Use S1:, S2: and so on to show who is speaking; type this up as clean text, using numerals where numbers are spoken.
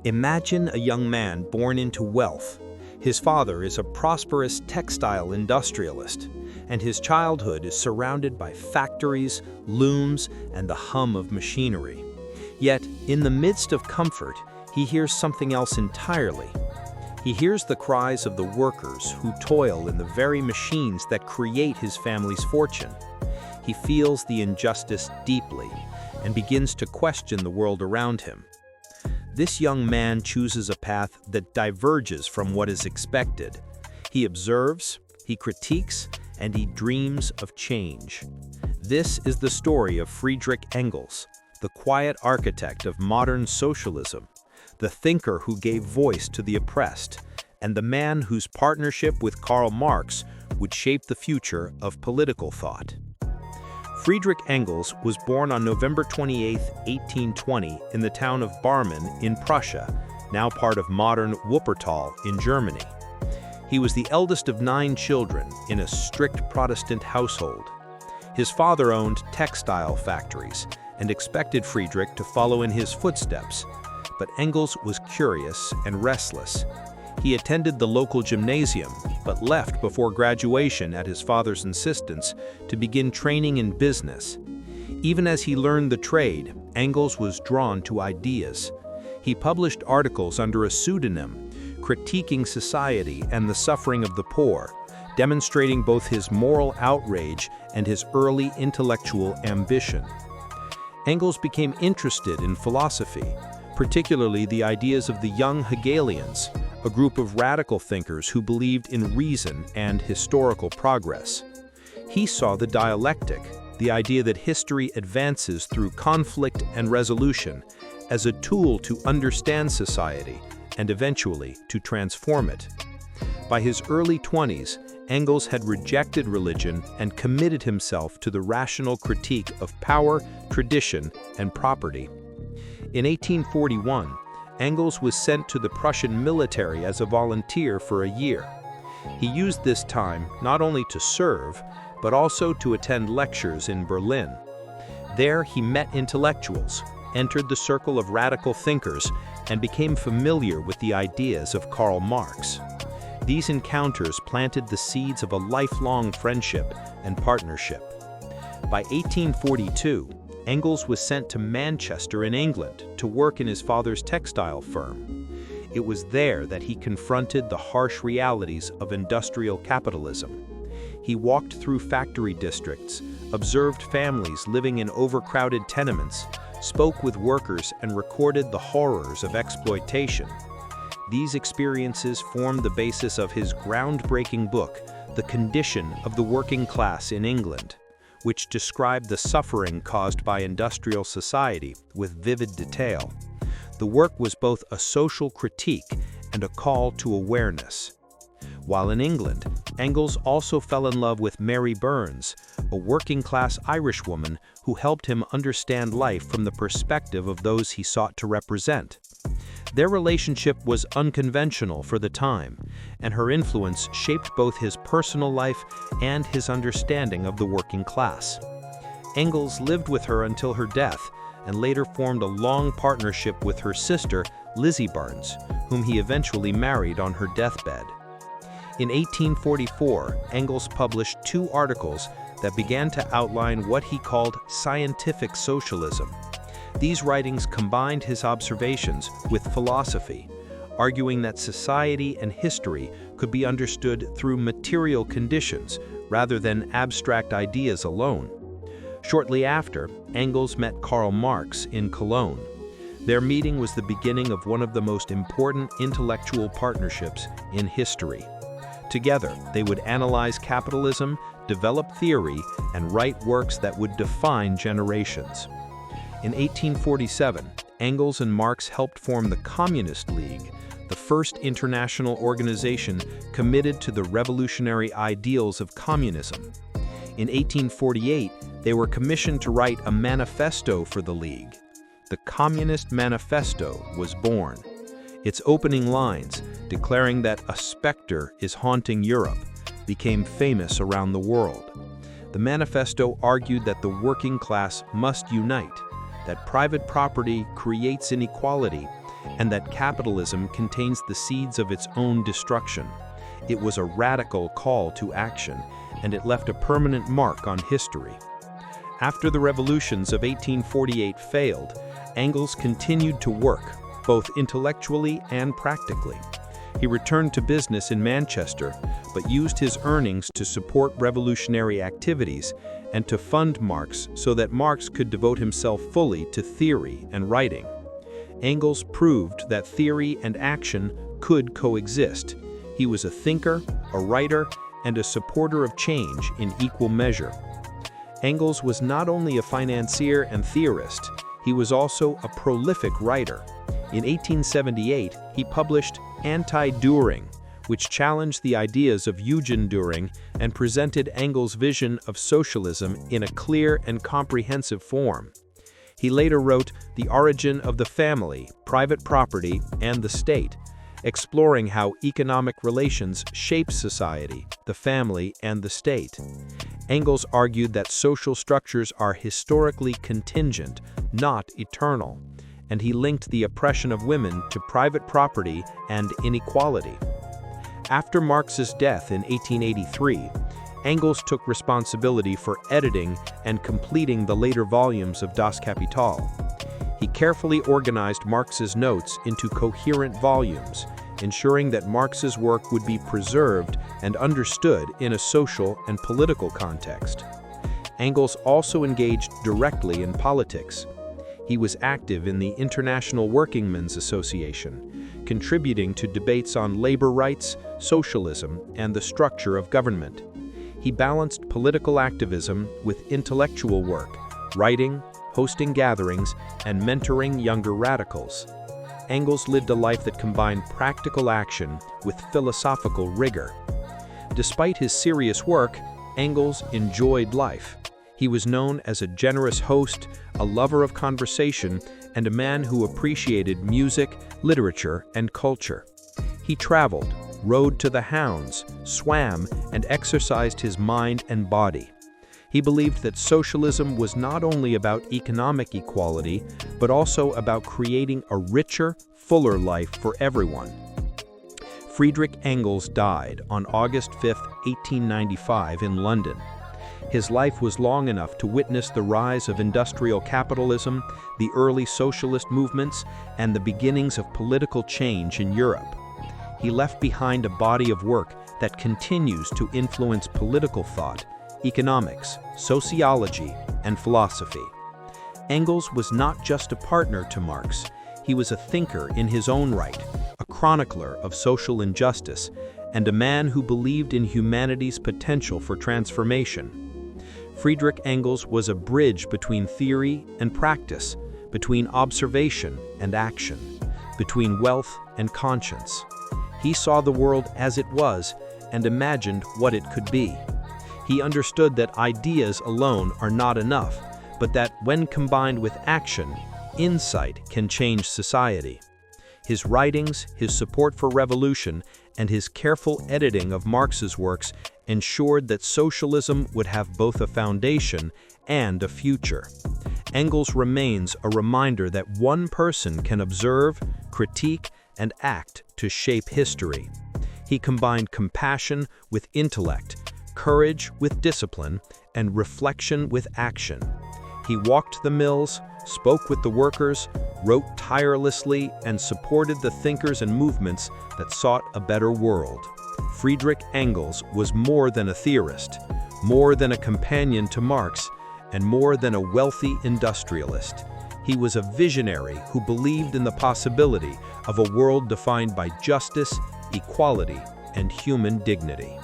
S1: Imagine a young man born into wealth. His father is a prosperous textile industrialist, and his childhood is surrounded by factories, looms, and the hum of machinery. Yet, in the midst of comfort, he hears something else entirely. He hears the cries of the workers who toil in the very machines that create his family's fortune. He feels the injustice deeply and begins to question the world around him. This young man chooses a path that diverges from what is expected. He observes, he critiques, and he dreams of change. This is the story of Friedrich Engels, the quiet architect of modern socialism, the thinker who gave voice to the oppressed, and the man whose partnership with Karl Marx would shape the future of political thought. Friedrich Engels was born on November 28, 1820, in the town of Barmen in Prussia, now part of modern Wuppertal in Germany. He was the eldest of 9 children in a strict Protestant household. His father owned textile factories and expected Friedrich to follow in his footsteps, but Engels was curious and restless. He attended the local gymnasium, but left before graduation at his father's insistence to begin training in business. Even as he learned the trade, Engels was drawn to ideas. He published articles under a pseudonym, critiquing society and the suffering of the poor, demonstrating both his moral outrage and his early intellectual ambition. Engels became interested in philosophy, particularly the ideas of the young Hegelians, a group of radical thinkers who believed in reason and historical progress. He saw the dialectic, the idea that history advances through conflict and resolution, as a tool to understand society and eventually to transform it. By his early 20s, Engels had rejected religion and committed himself to the rational critique of power, tradition, and property. In 1841, Engels was sent to the Prussian military as a volunteer for a year. He used this time not only to serve, but also to attend lectures in Berlin. There he met intellectuals, entered the circle of radical thinkers, and became familiar with the ideas of Karl Marx. These encounters planted the seeds of a lifelong friendship and partnership. By 1842, Engels was sent to Manchester in England to work in his father's textile firm. It was there that he confronted the harsh realities of industrial capitalism. He walked through factory districts, observed families living in overcrowded tenements, spoke with workers, and recorded the horrors of exploitation. These experiences formed the basis of his groundbreaking book, The Condition of the Working Class in England, which described the suffering caused by industrial society with vivid detail. The work was both a social critique and a call to awareness. While in England, Engels also fell in love with Mary Burns, a working-class Irish woman who helped him understand life from the perspective of those he sought to represent. Their relationship was unconventional for the time, and her influence shaped both his personal life and his understanding of the working class. Engels lived with her until her death, and later formed a long partnership with her sister, Lizzie Burns, whom he eventually married on her deathbed. In 1844, Engels published 2 articles that began to outline what he called scientific socialism. These writings combined his observations with philosophy, arguing that society and history could be understood through material conditions rather than abstract ideas alone. Shortly after, Engels met Karl Marx in Cologne. Their meeting was the beginning of one of the most important intellectual partnerships in history. Together, they would analyze capitalism, develop theory, and write works that would define generations. In 1847, Engels and Marx helped form the Communist League, the first international organization committed to the revolutionary ideals of communism. In 1848, they were commissioned to write a manifesto for the League. The Communist Manifesto was born. Its opening lines, declaring that a specter is haunting Europe, became famous around the world. The manifesto argued that the working class must unite, that private property creates inequality, and that capitalism contains the seeds of its own destruction. It was a radical call to action, and it left a permanent mark on history. After the revolutions of 1848 failed, Engels continued to work, both intellectually and practically. He returned to business in Manchester, but used his earnings to support revolutionary activities and to fund Marx so that Marx could devote himself fully to theory and writing. Engels proved that theory and action could coexist. He was a thinker, a writer, and a supporter of change in equal measure. Engels was not only a financier and theorist, he was also a prolific writer. In 1878, he published Anti-Dühring, which challenged the ideas of Eugen Dühring and presented Engels' vision of socialism in a clear and comprehensive form. He later wrote The Origin of the Family, Private Property, and the State, exploring how economic relations shape society, the family, and the state. Engels argued that social structures are historically contingent, not eternal, and he linked the oppression of women to private property and inequality. After Marx's death in 1883, Engels took responsibility for editing and completing the later volumes of Das Kapital. He carefully organized Marx's notes into coherent volumes, ensuring that Marx's work would be preserved and understood in a social and political context. Engels also engaged directly in politics. He was active in the International Workingmen's Association, contributing to debates on labor rights, socialism, and the structure of government. He balanced political activism with intellectual work, writing, hosting gatherings, and mentoring younger radicals. Engels lived a life that combined practical action with philosophical rigor. Despite his serious work, Engels enjoyed life. He was known as a generous host, a lover of conversation, and a man who appreciated music, literature, and culture. He traveled, rode to the hounds, swam, and exercised his mind and body. He believed that socialism was not only about economic equality, but also about creating a richer, fuller life for everyone. Friedrich Engels died on August 5, 1895 in London. His life was long enough to witness the rise of industrial capitalism, the early socialist movements, and the beginnings of political change in Europe. He left behind a body of work that continues to influence political thought, economics, sociology, and philosophy. Engels was not just a partner to Marx, he was a thinker in his own right, a chronicler of social injustice, and a man who believed in humanity's potential for transformation. Friedrich Engels was a bridge between theory and practice, between observation and action, between wealth and conscience. He saw the world as it was and imagined what it could be. He understood that ideas alone are not enough, but that when combined with action, insight can change society. His writings, his support for revolution, and his careful editing of Marx's works ensured that socialism would have both a foundation and a future. Engels remains a reminder that one person can observe, critique, and act to shape history. He combined compassion with intellect, courage with discipline, and reflection with action. He walked the mills, spoke with the workers, wrote tirelessly, and supported the thinkers and movements that sought a better world. Friedrich Engels was more than a theorist, more than a companion to Marx, and more than a wealthy industrialist. He was a visionary who believed in the possibility of a world defined by justice, equality, and human dignity.